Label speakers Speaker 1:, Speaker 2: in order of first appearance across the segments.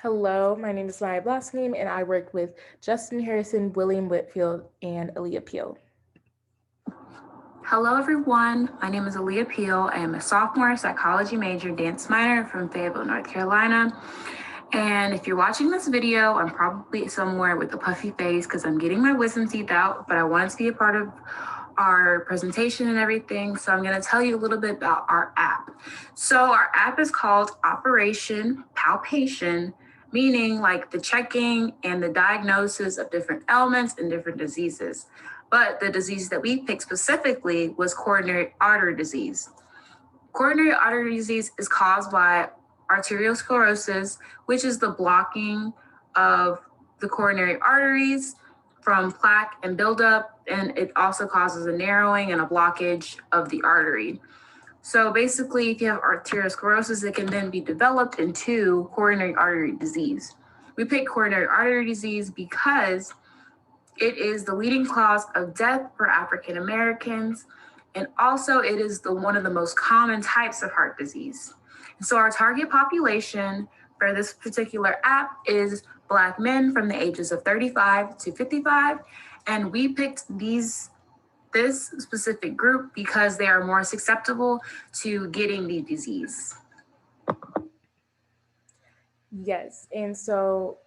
Speaker 1: Hello, my name is Maya Blossoming, and I work with Justin Harrison, William Whitfield, and Aaliyah Peel.
Speaker 2: Hello, everyone. My name is Aaliyah Peel. I am a sophomore psychology major, dance minor from Fayetteville, North Carolina. And if you're watching this video, I'm probably somewhere with a puffy face because I'm getting my wisdom teeth out, but I wanted to be a part of our presentation and everything. So I'm going to tell you a little bit about our app. So our app is called Operation Palpation, meaning like the checking and the diagnosis of different ailments and different diseases. But the disease that we picked specifically was coronary artery disease. Coronary artery disease is caused by arteriosclerosis, which is the blocking of the coronary arteries from plaque and buildup, and it also causes a narrowing and a blockage of the artery. So basically, if you have arteriosclerosis, it can then be developed into coronary artery disease. We pick coronary artery disease because it is the leading cause of death for African Americans, and also it is one of the most common types of heart disease. So our target population for this particular app is Black men from the ages of 35 to 55, and we picked this specific group because they are more susceptible to getting the disease.
Speaker 1: Yes, and so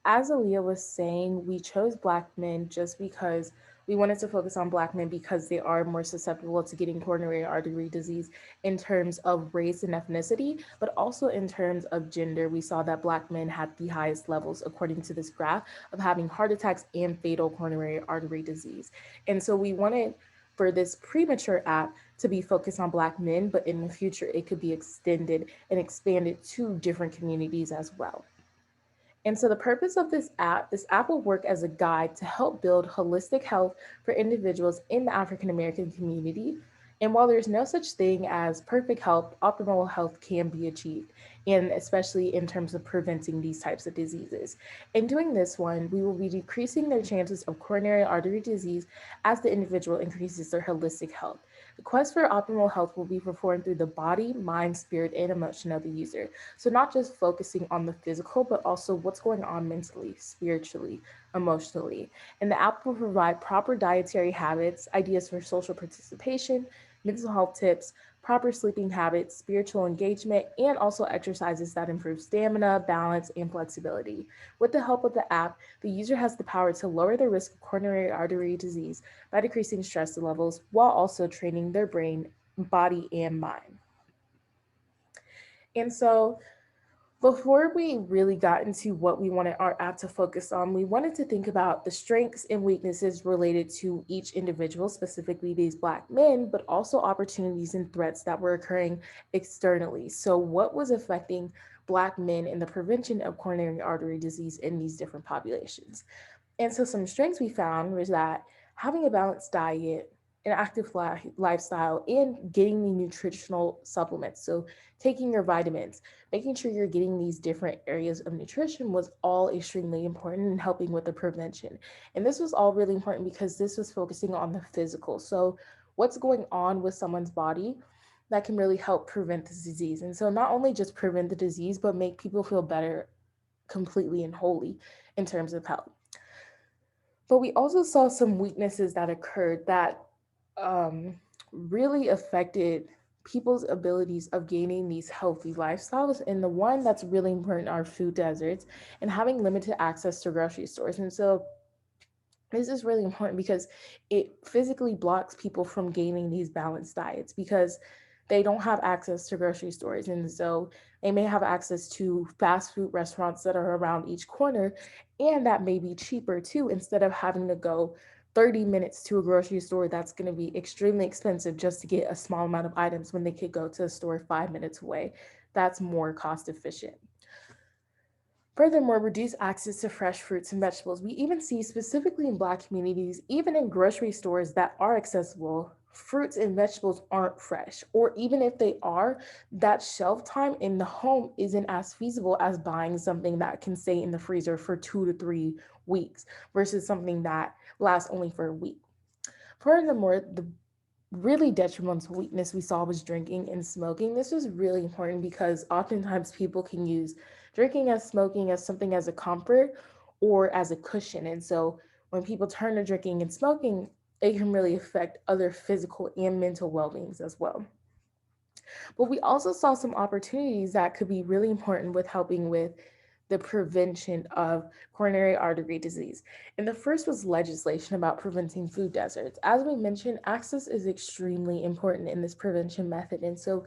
Speaker 1: as Aaliyah was saying, we chose Black men just because we wanted to focus on Black men because they are more susceptible to getting coronary artery disease in terms of race and ethnicity, but also in terms of gender. We saw that Black men had the highest levels, according to this graph, of having heart attacks and fatal coronary artery disease. And so we wanted for this premature app to be focused on Black men, but in the future, it could be extended and expanded to different communities as well. And so the purpose of this app will work as a guide to help build holistic health for individuals in the African American community. And while there's no such thing as perfect health, optimal health can be achieved, and especially in terms of preventing these types of diseases. In doing this one, we will be decreasing their chances of coronary artery disease as the individual increases their holistic health. The quest for optimal health will be performed through the body, mind, spirit, and emotion of the user. So, not just focusing on the physical, but also what's going on mentally, spiritually, emotionally. And the app will provide proper dietary habits, ideas for social participation, mental health tips, proper sleeping habits, spiritual engagement, and also exercises that improve stamina, balance, and flexibility. With the help of the app, the user has the power to lower the risk of coronary artery disease by decreasing stress levels while also training their brain, body, and mind. And so, before we really got into what we wanted our app to focus on, we wanted to think about the strengths and weaknesses related to each individual, specifically these Black men, but also opportunities and threats that were occurring externally. So, what was affecting Black men in the prevention of coronary artery disease in these different populations? And so, some strengths we found was that having a balanced diet, an active lifestyle, and getting the nutritional supplements. So, taking your vitamins, making sure you're getting these different areas of nutrition was all extremely important in helping with the prevention. And this was all really important because this was focusing on the physical. So, what's going on with someone's body that can really help prevent this disease. And so, not only just prevent the disease, but make people feel better completely and wholly in terms of health. But we also saw some weaknesses that occurred that really affected people's abilities of gaining these healthy lifestyles. And the one that's really important are food deserts and having limited access to grocery stores. And so this is really important because it physically blocks people from gaining these balanced diets because they don't have access to grocery stores. And so they may have access to fast food restaurants that are around each corner, and that may be cheaper too, instead of having to go 30 minutes to a grocery store that's going to be extremely expensive just to get a small amount of items when they could go to a store 5 minutes away. That's more cost efficient. Furthermore, reduce access to fresh fruits and vegetables. We even see, specifically in Black communities, even in grocery stores that are accessible, fruits and vegetables aren't fresh. Or even if they are, that shelf time in the home isn't as feasible as buying something that can stay in the freezer for 2 to 3 weeks versus something that lasts only for a week. Furthermore, the really detrimental weakness we saw was drinking and smoking. This was really important because oftentimes people can use drinking as smoking as something as a comfort or as a cushion. And so when people turn to drinking and smoking, it can really affect other physical and mental well beings as well. But we also saw some opportunities that could be really important with helping with the prevention of coronary artery disease. And the first was legislation about preventing food deserts. As we mentioned, access is extremely important in this prevention method. And so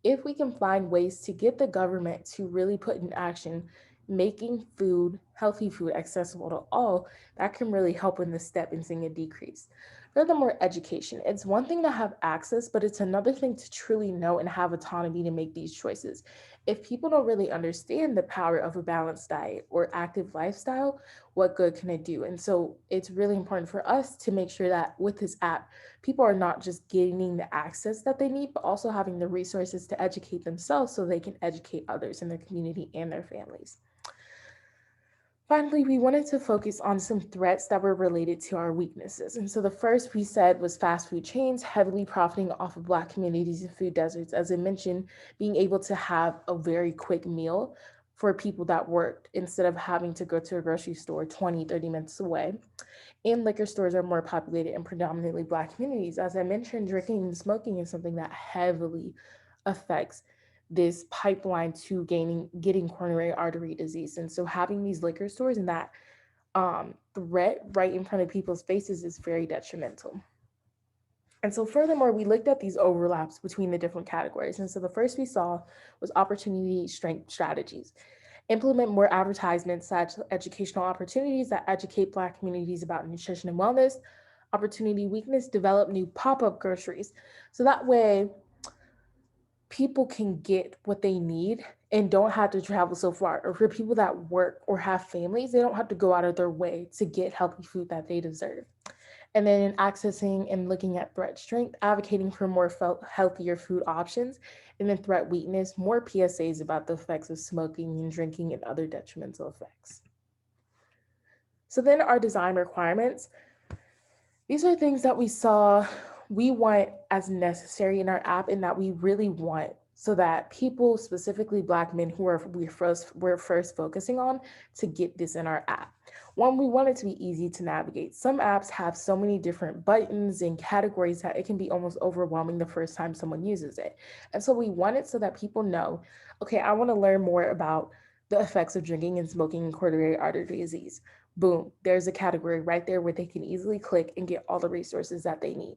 Speaker 1: if we can find ways to get the government to really put in action making food, healthy food, accessible to all, that can really help in this step in seeing a decrease. Furthermore, education. It's one thing to have access, but it's another thing to truly know and have autonomy to make these choices. If people don't really understand the power of a balanced diet or active lifestyle, what good can it do? And so it's really important for us to make sure that with this app, people are not just gaining the access that they need, but also having the resources to educate themselves so they can educate others in their community and their families. Finally, we wanted to focus on some threats that were related to our weaknesses. And so the first we said was fast food chains heavily profiting off of Black communities and food deserts. As I mentioned, being able to have a very quick meal for people that worked instead of having to go to a grocery store 20, 30 minutes away. And liquor stores are more populated in predominantly Black communities. As I mentioned, drinking and smoking is something that heavily affects this pipeline to gaining getting coronary artery disease. And so having these liquor stores and that threat right in front of people's faces is very detrimental. And so, furthermore, we looked at these overlaps between the different categories. And so, the first we saw was opportunity strength strategies. Implement more advertisements, such educational opportunities that educate Black communities about nutrition and wellness. Opportunity weakness, develop new pop up groceries. So that way, people can get what they need and don't have to travel so far. Or for people that work or have families, they don't have to go out of their way to get healthy food that they deserve. And then in accessing and looking at threat strength, advocating for more healthier food options, and then threat weakness, more PSAs about the effects of smoking and drinking and other detrimental effects. So then our design requirements, these are things that we saw we want as necessary in our app and that we really want so that people, specifically Black men who are we're first focusing on, to get this in our app. One, we want it to be easy to navigate. Some apps have so many different buttons and categories that it can be almost overwhelming the first time someone uses it. And so we want it so that people know, okay, I want to learn more about the effects of drinking and smoking and coronary artery disease. Boom, there's a category right there where they can easily click and get all the resources that they need.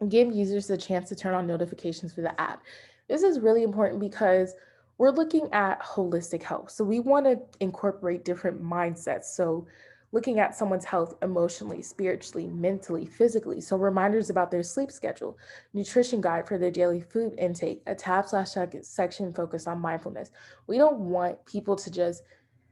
Speaker 1: Give users a chance to turn on notifications for the app. This is really important because we're looking at holistic health. So we want to incorporate different mindsets. So looking at someone's health emotionally, spiritually, mentally, physically. So reminders about their sleep schedule, nutrition guide for their daily food intake, a tab slash section focused on mindfulness. We don't want people to just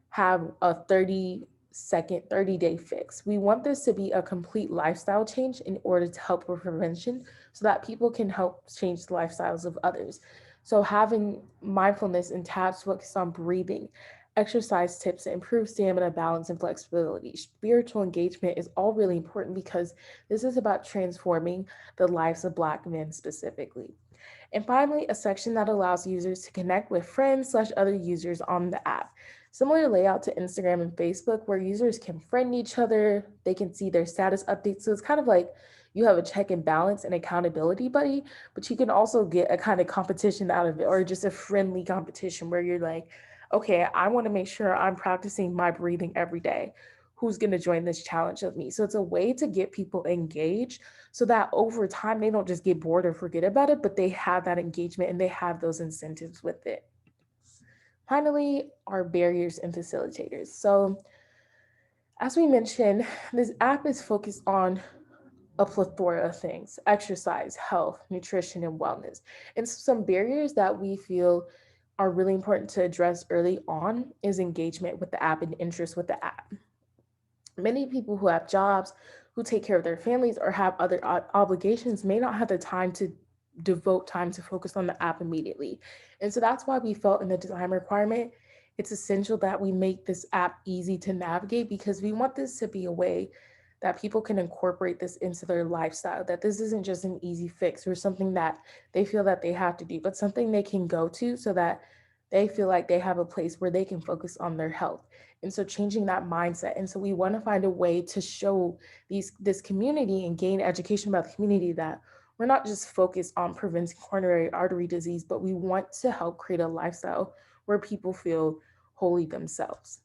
Speaker 1: have a 30-second, 30-day fix. We want this to be a complete lifestyle change in order to help with prevention so that people can help change the lifestyles of others. So, having mindfulness and tabs focused on breathing, exercise tips to improve stamina, balance, and flexibility. Spiritual engagement is all really important because this is about transforming the lives of Black men specifically. And finally, a section that allows users to connect with friends slash other users on the app. Similar layout to Instagram and Facebook, where users can friend each other, they can see their status updates. So it's kind of like you have a check and balance and accountability buddy, but you can also get a kind of competition out of it, or just a friendly competition where you're like, okay, I want to make sure I'm practicing my breathing every day. Who's going to join this challenge with me? So it's a way to get people engaged so that over time they don't just get bored or forget about it, but they have that engagement and they have those incentives with it. Finally, our barriers and facilitators. So, as we mentioned, this app is focused on a plethora of things: exercise, health, nutrition, and wellness. And some barriers that we feel are really important to address early on is engagement with the app and interest with the app. Many people who have jobs, who take care of their families, or have other obligations may not have the time to devote time to focus on the app immediately. And so that's why we felt in the design requirement, it's essential that we make this app easy to navigate because we want this to be a way that people can incorporate this into their lifestyle, that this isn't just an easy fix or something that they feel that they have to do, but something they can go to so that they feel like they have a place where they can focus on their health. And so changing that mindset. And so we want to find a way to show this community and gain education about the community that we're not just focused on preventing coronary artery disease, but we want to help create a lifestyle where people feel wholly themselves.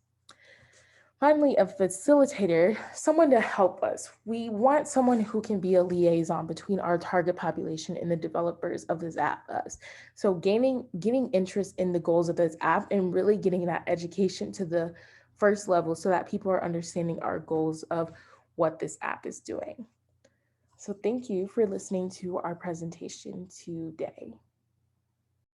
Speaker 1: Finally, a facilitator, someone to help us. We want someone who can be a liaison between our target population and the developers of this app. Us. So getting interest in the goals of this app and really getting that education to the first level so that people are understanding our goals of what this app is doing. So thank you for listening to our presentation today.